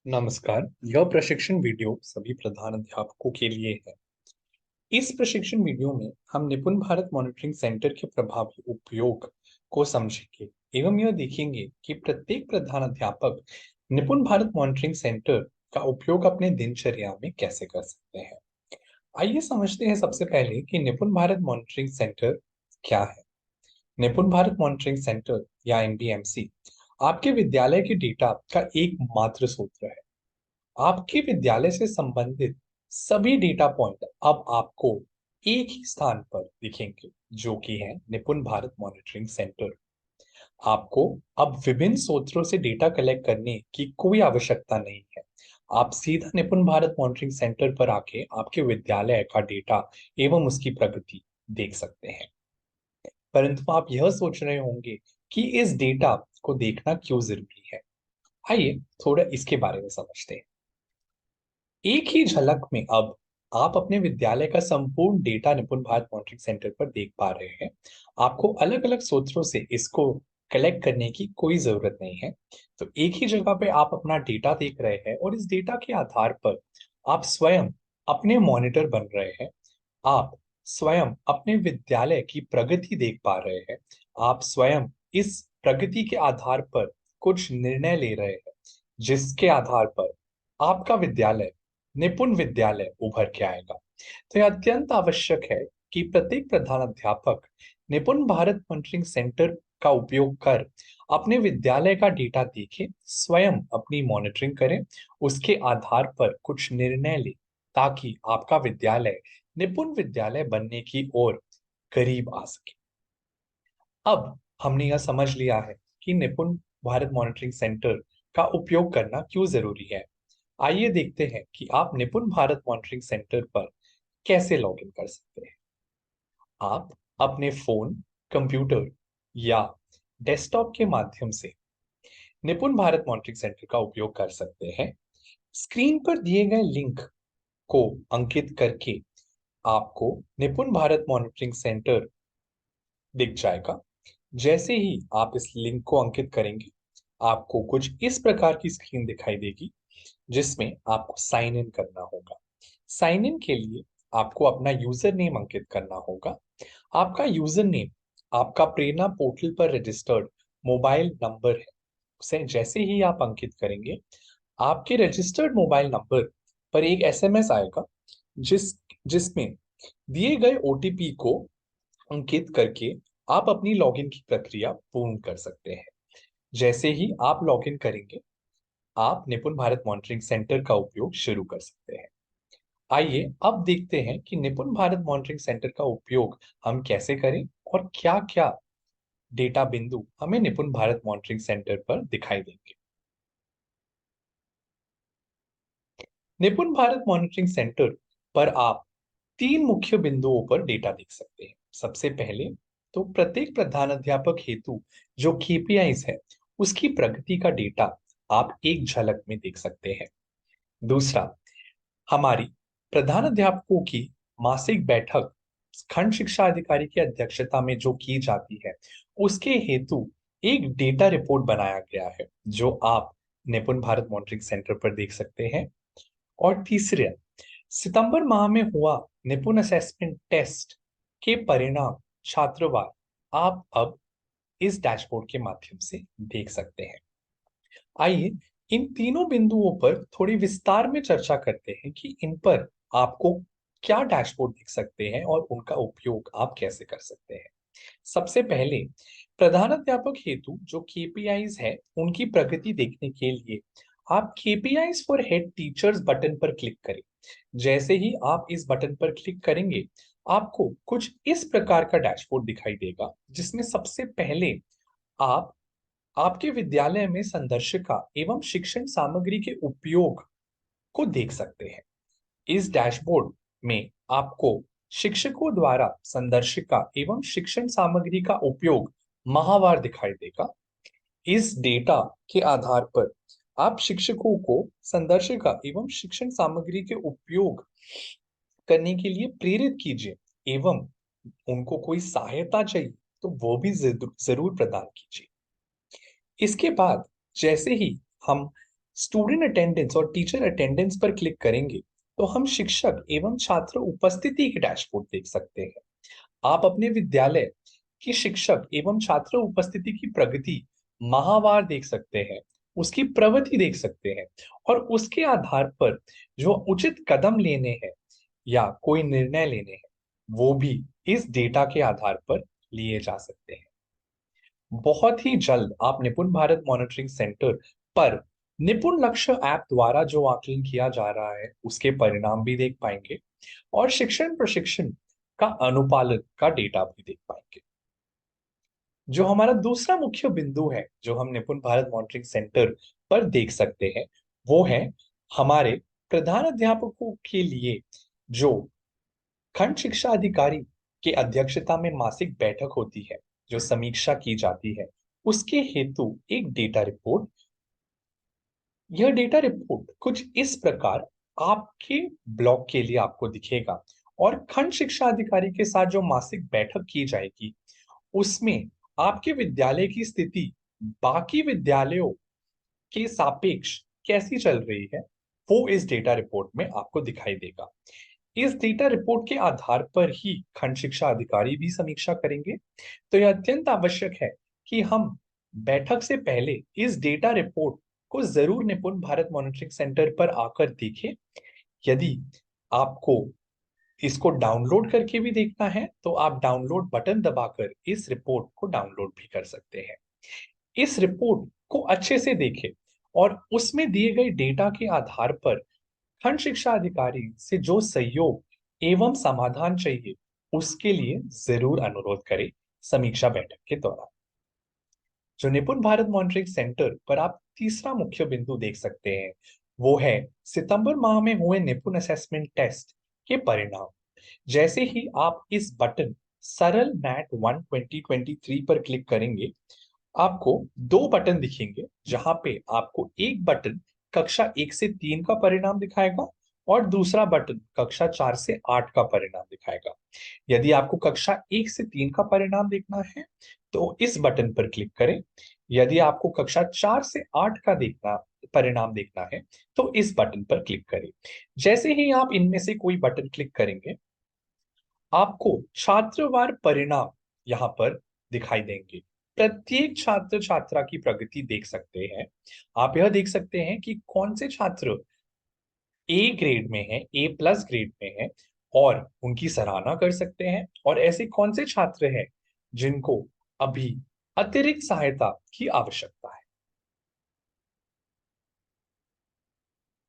नमस्कार। यह प्रशिक्षण वीडियो सभी प्रधान अध्यापकों के लिए है। इस प्रशिक्षण वीडियो में हम निपुण भारत मॉनिटरिंग सेंटर के प्रभावी उपयोग को समझेंगे एवं यह देखेंगे कि प्रत्येक प्रधान अध्यापक निपुण भारत मॉनिटरिंग सेंटर का उपयोग अपने दिनचर्या में कैसे कर सकते हैं। आइए समझते हैं सबसे पहले कि निपुण भारत मॉनिटरिंग सेंटर क्या है। निपुण भारत मॉनिटरिंग सेंटर या एनबीएमसी आपके विद्यालय के डेटा का एकमात्र स्रोत है। आपके विद्यालय से संबंधित सभी डेटा पॉइंट अब आपको एक ही स्थान पर दिखेंगे, जो कि है निपुण भारत मॉनिटरिंग सेंटर। आपको अब विभिन्न स्रोतों से डेटा कलेक्ट करने की कोई आवश्यकता नहीं है। आप सीधा निपुण भारत मॉनिटरिंग सेंटर पर आके आपके विद्यालय का डेटा एवं उसकी प्रगति देख सकते हैं। परंतु आप यह सोच रहे होंगे कि इस डेटा को देखना क्यों जरूरी है। आइए थोड़ा इसके बारे में समझते हैं। एक ही झलक में अब आप अपने विद्यालय का संपूर्ण डेटा निपुण भारत मॉनिटरिंग सेंटर पर देख पा रहे हैं। आपको अलग अलग स्रोतों से इसको कलेक्ट करने की कोई जरूरत नहीं है। तो एक ही जगह पे आप अपना डेटा देख रहे हैं और इस डेटा के आधार पर आप स्वयं अपने मॉनिटर बन रहे हैं। आप स्वयं अपने विद्यालय की प्रगति देख पा रहे हैं। आप स्वयं इस प्रगति के आधार पर कुछ निर्णय ले रहे हैं, जिसके आधार पर आपका विद्यालय निपुण विद्यालय उभर के आएगा। तो यह अत्यंत आवश्यक है कि प्रत्येक प्रधान अध्यापक निपुण भारत मॉनिटरिंग सेंटर का उपयोग कर अपने विद्यालय का डेटा देखें, स्वयं अपनी मॉनिटरिंग करें, उसके आधार पर कुछ निर्णय ले, ताकि आपका विद्यालय निपुण विद्यालय बनने की ओर करीब आ सके। अब हमने यह समझ लिया है कि निपुण भारत मॉनिटरिंग सेंटर का उपयोग करना क्यों जरूरी है। आइए देखते हैं कि आप निपुण भारत मॉनिटरिंग सेंटर पर कैसे लॉगिन कर सकते हैं। आप अपने फोन, कंप्यूटर या डेस्कटॉप के माध्यम से निपुण भारत मॉनिटरिंग सेंटर का उपयोग कर सकते हैं। स्क्रीन पर दिए गए लिंक को अंकित करके आपको निपुण भारत मॉनिटरिंग सेंटर दिख जाएगा। जैसे ही आप इस लिंक को अंकित करेंगे, आपको कुछ इस प्रकार की स्क्रीन दिखाई देगी, जिसमें आपको साइन इन करना होगा। साइन इन के लिए आपको अपना यूजर नेम अंकित करना होगा। आपका यूजर नेम आपका प्रेरणा पोर्टल पर रजिस्टर्ड मोबाइल नंबर है। उसे जैसे ही आप अंकित करेंगे, आपके रजिस्टर्ड मोबाइल नंबर पर एक एसएमएस आएगा, जिसमें दिए गए ओटीपी को अंकित करके आप अपनी लॉगिन की प्रक्रिया पूर्ण कर सकते हैं। जैसे ही आप लॉगिन करेंगे, आप निपुण भारत मॉनिटरिंग सेंटर का उपयोग शुरू कर सकते हैं। आइए अब देखते हैं कि निपुण भारत मॉनिटरिंग सेंटर का उपयोग हम कैसे करें और क्या-क्या डेटा बिंदु हमें निपुण भारत मॉनिटरिंग सेंटर पर दिखाई देंगे। निपुण भारत मॉनिटरिंग सेंटर पर आप तीन मुख्य बिंदुओं पर डेटा देख सकते हैं। सबसे पहले तो प्रत्येक प्रधानाध्यापक हेतु जो केपीआईज है, उसकी प्रगति का डेटा आप एक झलक में देख सकते हैं। दूसरा, हमारी प्रधान अध्यापकों की मासिक बैठक खंड शिक्षा अधिकारी की अध्यक्षता में जो की जाती है, उसके हेतु एक डेटा रिपोर्ट बनाया गया है, जो आप निपुण भारत मॉनिटरिंग सेंटर पर देख सकते हैं। और तीसरे, सितंबर माह में हुआ निपुण असेसमेंट टेस्ट के परिणाम छात्रवार आप अब इस डैशबोर्ड के माध्यम से देख सकते हैं। आइए इन तीनों बिंदुओं पर थोड़ी विस्तार में चर्चा करते हैं कि इन पर आपको क्या डैशबोर्ड दिख सकते हैं और उनका उपयोग आप कैसे कर सकते हैं। सबसे पहले, प्रधानाध्यापक हेतु जो केपीआईज है, उनकी प्रगति देखने के लिए आप KPIs for head teachers button पर क्लिक करें। जैसे ही आप इस बटन पर क्लिक करेंगे, आपको कुछ इस प्रकार का डैशबोर्ड दिखाई देगा, जिसमें सबसे पहले आप आपके विद्यालय में संदर्शिका एवं शिक्षण सामग्री के उपयोग को देख सकते हैं। इस डैशबोर्ड में आपको शिक्षकों द्वारा संदर्शिका एवं शिक्षण सामग्री का उपयोग माहवार दिखाई देगा। इस डेटा के आधार पर आप शिक्षकों को संदर्शिका एवं शिक्षण सामग्री के उपयोग करने के लिए प्रेरित कीजिए एवं उनको कोई सहायता चाहिए तो वो भी जरूर प्रदान कीजिए। इसके बाद जैसे ही हम स्टूडेंट अटेंडेंस और टीचर अटेंडेंस पर क्लिक करेंगे तो हम शिक्षक एवं छात्र उपस्थिति के डैशबोर्ड देख सकते हैं। आप अपने विद्यालय की शिक्षक एवं छात्र उपस्थिति की प्रगति माहवार देख सकते हैं, उसकी प्रगति देख सकते हैं और उसके आधार पर जो उचित कदम लेने हैं या कोई निर्णय लेने हैं, वो भी इस डेटा के आधार पर लिए जा सकते हैं। बहुत ही जल्द आप निपुण भारत मॉनिटरिंग सेंटर पर निपुण लक्ष्य ऐप द्वारा जो आकलन किया जा रहा है उसके परिणाम भी देख पाएंगे और शिक्षण प्रशिक्षण का अनुपालन का डेटा भी देख पाएंगे। जो हमारा दूसरा मुख्य बिंदु है जो हम निपुण भारत मॉनिटरिंग सेंटर पर देख सकते हैं वो है हमारे प्रधान अध्यापकों के लिए जो खंड शिक्षा अधिकारी के अध्यक्षता में मासिक बैठक होती है, जो समीक्षा की जाती है, उसके हेतु एक डेटा रिपोर्ट। यह डेटा रिपोर्ट कुछ इस प्रकार आपके ब्लॉक के लिए आपको दिखेगा और खंड शिक्षा अधिकारी के साथ जो मासिक बैठक की जाएगी उसमें आपके विद्यालय की स्थिति बाकी विद्यालयों के सापेक्ष कैसी चल रही है, वो इस डेटा रिपोर्ट में आपको दिखाई देगा। इस डेटा रिपोर्ट के आधार पर ही खंड शिक्षा अधिकारी भी समीक्षा करेंगे। तो यह अत्यंत आवश्यक है कि हम बैठक से पहले इस डेटा रिपोर्ट को जरूर निपुण भारत मॉनिटरिंग सेंटर पर आकर देखें। यदि आपको इसको डाउनलोड करके भी देखना है तो आप डाउनलोड बटन दबाकर इस रिपोर्ट को डाउनलोड भी कर सकते हैं। इस रिपोर्ट को अच्छे से देखें और उसमें दिए गए डेटा के आधार पर खंड शिक्षा अधिकारी से जो सहयोग एवं समाधान चाहिए उसके लिए जरूर अनुरोध करें समीक्षा बैठक के दौरान। जो निपुण भारत मॉनिटरिंग सेंटर पर आप तीसरा मुख्य बिंदु देख सकते हैं वो है सितंबर माह में हुए निपुण असेसमेंट टेस्ट के परिणाम। जैसे ही आप इस बटन सरल मैट 1 2023 पर क्लिक करेंगे आपको दो बटन दिखेंगे जहां पे आपको एक बटन कक्षा 1 से 3 का परिणाम दिखाएगा और दूसरा बटन कक्षा 4 से 8 का परिणाम दिखाएगा। यदि आपको कक्षा 1 से 3 का परिणाम देखना है तो इस बटन पर क्लिक करें। यदि आपको कक्षा 4 से 8 का देखना परिणाम देखना है तो इस बटन पर क्लिक करें। जैसे ही आप इनमें से कोई बटन क्लिक करेंगे आपको छात्रवार परिणाम यहाँ पर दिखाई देंगे। प्रत्येक छात्र छात्रा की प्रगति देख सकते हैं। आप यह देख सकते हैं कि कौन से छात्र ए ग्रेड में है, ए प्लस ग्रेड में है और उनकी सराहना कर सकते हैं और ऐसे कौन से छात्र हैं जिनको अभी अतिरिक्त सहायता की आवश्यकता है।